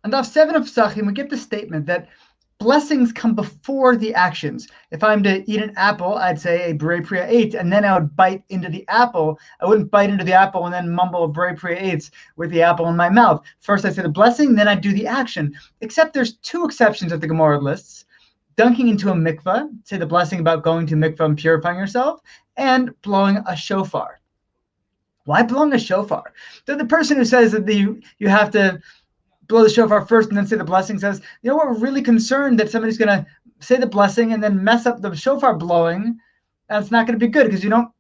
On Daf 7 of Pesachim, we get the statement that blessings come before the actions. If I'm to eat an apple, I'd say a B'rei Priya 8, and then I would bite into the apple. I wouldn't bite into the apple and then mumble a B'rei Priya 8 with the apple in my mouth. First I say the blessing, then I do the action. Except there's two exceptions that the Gemara lists. Dunking into a mikveh, say the blessing about going to mikveh and purifying yourself, and blowing a shofar. Why blowing a shofar? The person who says that you have to blow the shofar first and then say the blessing says, we're really concerned that somebody's going to say the blessing and then mess up the shofar blowing, and it's not going to be good because you're not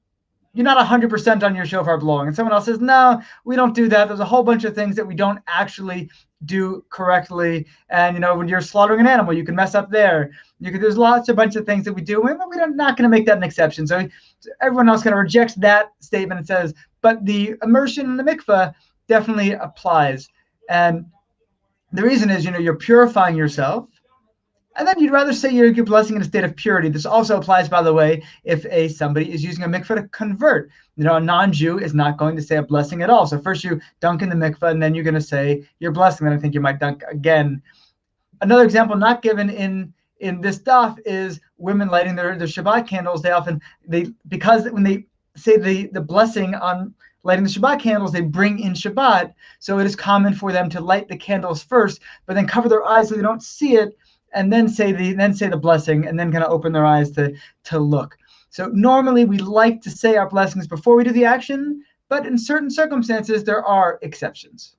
100% on your shofar blowing. And someone else says, no, we don't do that. There's a whole bunch of things that we don't actually do correctly. And, when you're slaughtering an animal, you can mess up there. There's a bunch of things that we do. We're not going to make that an exception. So everyone else kind of rejects that statement and says, but the immersion in the mikveh definitely applies. And the reason is, you're purifying yourself, and then you'd rather say you're blessing in a state of purity. This also applies, by the way, if somebody is using a mikveh to convert. A non-Jew is not going to say a blessing at all. So first you dunk in the mikveh, and then you're going to say your blessing. Then I think you might dunk again. Another example not given in this daf is women lighting their Shabbat candles. Because when they say the blessing on lighting the Shabbat candles, they bring in Shabbat. So it is common for them to light the candles first, but then cover their eyes so they don't see it, and then say the blessing, and then kind of open their eyes to look. So normally we like to say our blessings before we do the action, but in certain circumstances there are exceptions.